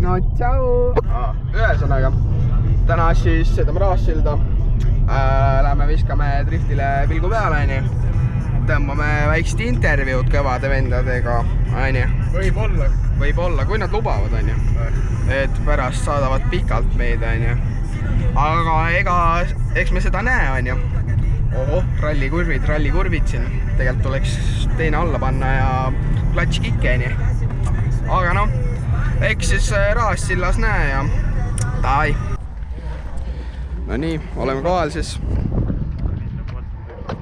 no tšau! Ühesõnaga, täna siis sõidame Raassilda. Läheme viskame driftile pilgu peale, tõmbame väikest intervjuud kõvade vendadega, võib-olla, kui nad lubavad, et pärast saadavad pikalt meid, aga eks me seda näe, ohoh, rallikurvid siin, tegelikult tuleks teine alla panna ja klatš kikke, aga noh, eks siis Raassillas näe ja davai. No nii, oleme kohal siis.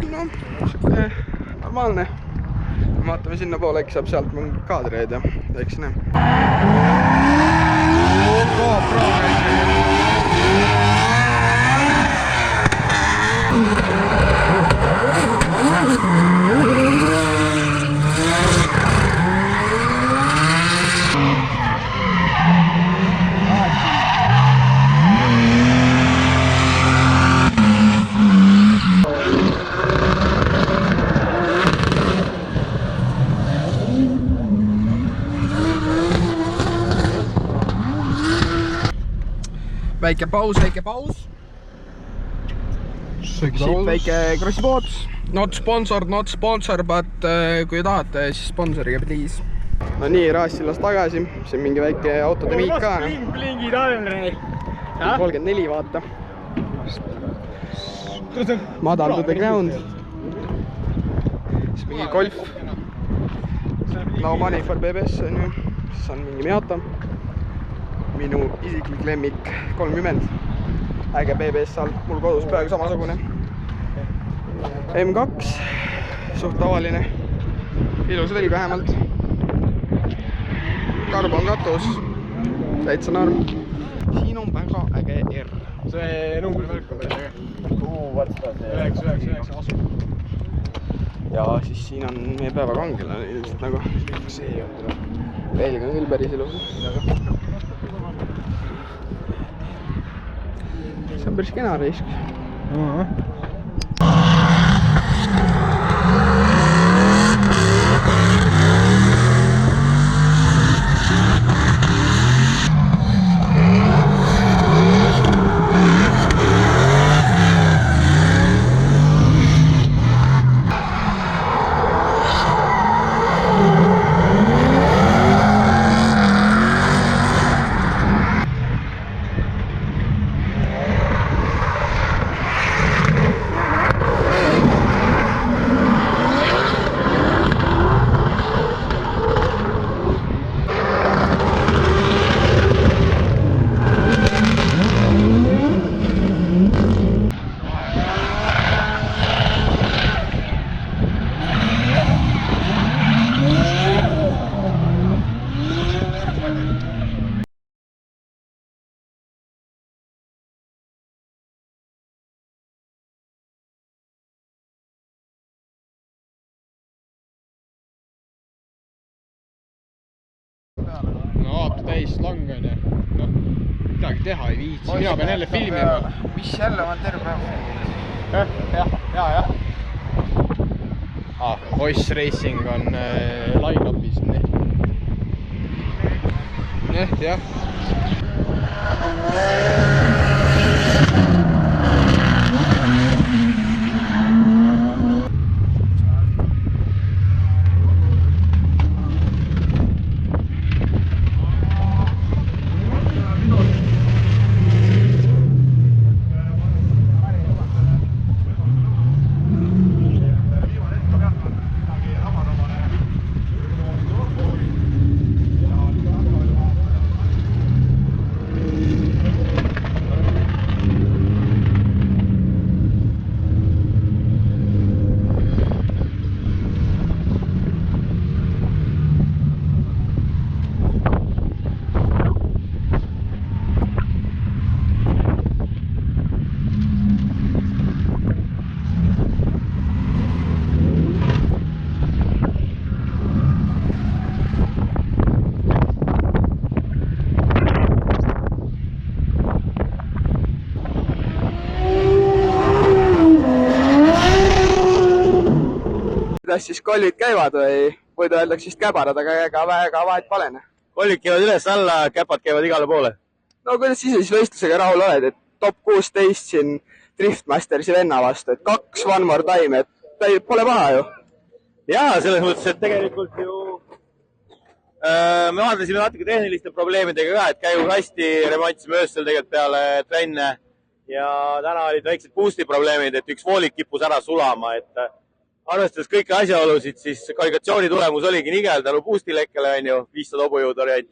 No, normaalne. Vaatame sinna poole, äkki saab sealt mingi kaadreid ja eks näe. GoPro väike paus. Siit väike krossipood. Not sponsor, but kui tahate, siis sponsoriga please. No nii, Raassillas tagasi. See on mingi väike autode viik ka. 34 vaata. Madal to the ground. Siis mingi Golf. No money for BBS on ju. Siis on mingi Miata. Minu isiklik lemmik 30. Äge BBS all, mul kodus peaaegu samasugune. M2, suht tavaline. Ilus võlg vähemalt. Karbon katus. Täitsa norm. Siin on väga äge R. See numbrimärk on päris äge. Varsta see 999 asu. Ja siis siin on meie päevakangelane ilmselt nagu. See on tule. Velg on küll päris ilus. See on päris kena risk. No aatu täis lang on ja no, midagi teha ei viitsi. Mina pean jälle filmima. Mis jälle on terve päev? Jah. Voice Racing on line-upis. Jah. kuidas siis kollid käivad või võidu öeldakse vist käbarad, aga ega väga vahet pole. kollid käivad üles-alla, käpad käivad igale poole. No kuidas ise siis võistlusega rahul oled, et top 16 siin Driftmastersi venna vastu, et 2 one more time, et pole paha ju. Jaa, selles mõttes, et tegelikult ju me vaadasime natuke tehniliste probleemidega ka, et käigukasti remontisime öösel tegelikult peale trenne ja täna olid väiksed boosti probleemid, et üks voolik kippus ära sulama, et arvestades kõiki asjaolusid, siis kvalifikatsiooni tulemus oligi nigel tänu boosti lekkele, on ju, 500 hobujõud variant.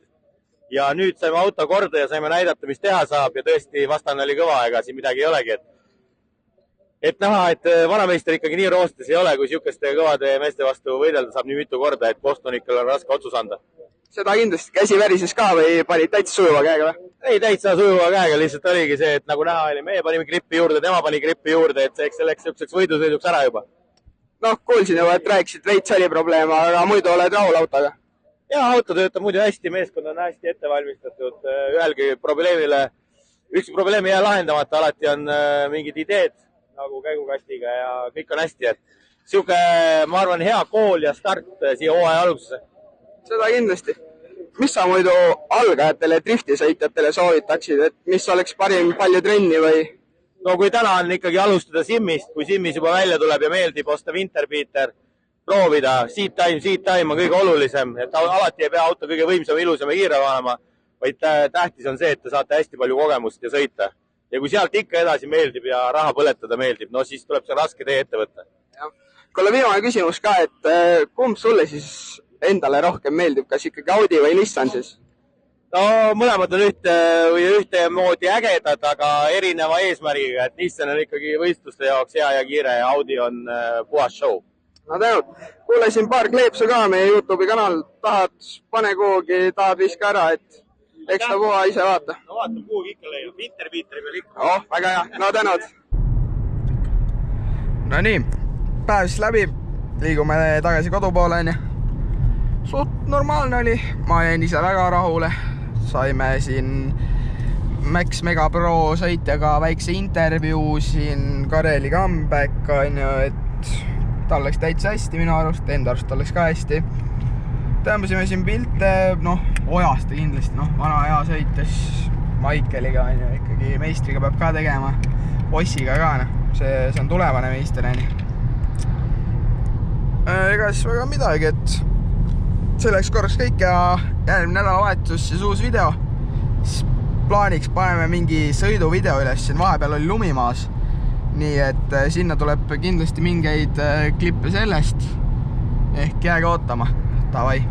Ja nüüd saime auto korda ja saime näidata, mis teha saab ja tõesti vastane oli kõva, ega siin midagi ei olegi, et näha, et vanameister ikkagi nii roostes ei ole, kui siukeste kõvade meeste vastu võidelda saab nii mitu korda, et Bostonikul on raske otsus anda. Seda kindlasti käsi värises ka või panid täitsa sujuva käega või? Ei, täitsa sujuva käega, lihtsalt oligi see, et nagu näha oli, meie panime grippi juurde, tema pani grippi juurde, et see läks siukseks võidusõiduks ära juba. Noh, kuulsin juba, et rääkisid, veits oli probleem, aga muidu oled rahul autoga? Jaa, auto töötab muidu hästi, meeskond on hästi ette valmistatud, ühelgi probleemile, üks probleem ei jää lahendamata, alati on mingid ideed nagu käigukastiga ja kõik on hästi, et siuke, ma arvan, hea kool ja start siia hooaja algusesse. Seda kindlasti. Mis sa muidu algajatele driftisõitjatele soovitaksid, et mis oleks parim palju trenni või? No kui täna on ikkagi alustada Simmist, kui Simmis juba välja tuleb ja meeldib osta Winterbeater, proovida, seat time on kõige olulisem, et alati ei pea auto kõige võimsam, ilusam ja kiire olema, vaid tähtis on see, et te saate hästi palju kogemust ja sõita. Ja kui sealt ikka edasi meeldib ja raha põletada meeldib, no siis tuleb see raske tee ette võtta. Kuule, viimane küsimus ka, et kumb sulle siis endale rohkem meeldib, kas ikkagi Audi või Nissan siis? No mõlemad on ühte moodi ägedad, aga erineva eesmärgiga, et Nissan on ikkagi võistluste jaoks hea ja kiire ja Audi on puhas show. No tänud. Kuulesin paar kleepsu ka meie YouTube'i kanal, tahad, pane kuhugi, tahad viska ära, et eks ta puha ise vaata. No vaata, kuhugi ikka leiab. Winterbeateri peal ikka. Oh, väga hea. No tänud. No nii, päev siis läbi. Liigume tagasi kodu poole. Suht normaalne oli. Ma jäin ise väga rahule. Saime siin Max Mega Pro sõitjaga väikse intervjuu siin Kareli comeback, et tal läks täitsa hästi minu arust, enda arust tal läks ka hästi. Tõmbasime siin pilte, Ojaste kindlasti, vana hea sõites Maikeliga, ikkagi meistriga peab ka tegema, Ossiga ka, see on tulevane meister. Ega siis väga midagi, et selleks korraks kõik ja järgmine nädalavahetus siis uus video. Siis plaaniks paneme mingi sõiduvideo üles, siin vahepeal oli lumimaas. Nii et sinna tuleb kindlasti mingeid klippe sellest. Ehk jääge ootama. Tavai.